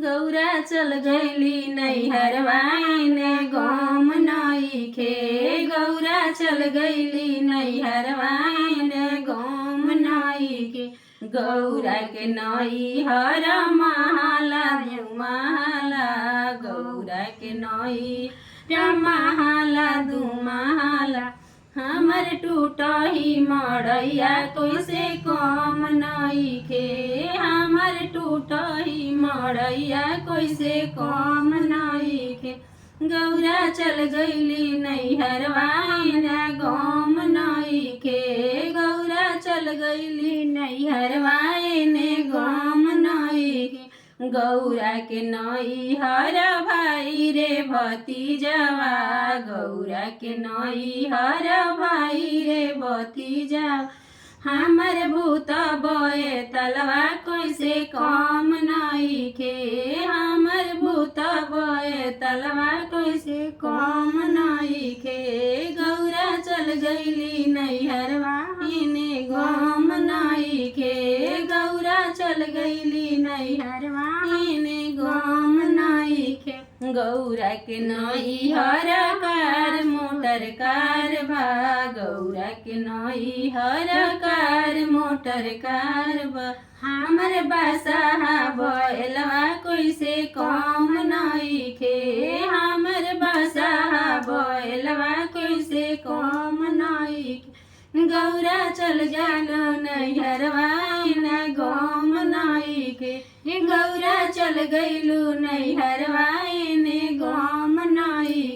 गौरा चल गईली नैहरवाइने गम नइखे। गौरा चल गईली नैहरवाइने गम नइखे। गौरा के नैहर माला दुमाला। गौरा के नैहर माला दुमाला। हमर टूटही मड़ैया कैसे कम नइखे। हमर टूटही मड़ैया कैसे कम नइखे। गौरा चल गईली नैहरवाइने गम नइखे। गौरा चल गईली नैहरवाइने गम नइखे। गौरा के नैहर भाई रे भतीजवा। गौरा के नैहर भाई रे भतीजवा। हमर भूत बये तलवा कैसे कम नइखे। हमर भूत बये तलवा कैसे कम नइखे। गौरा चल गईली नैहरवाइने गम नइखे। गौरा चल गईली नैहरवाइने गम नइखे। गौरा के नैहर कार मोटर कार बा। गौरा के नैहर कार मोटर कार बा। हमर बासाहा बैलवा कैसे कम नइखे। हमर बासाहा बैलवा कैसे कम नइखे। गौरा चल जालो नैहरवाइने गम नइखे। गौरा चल गईलू नैहरवाइने गम नइखे।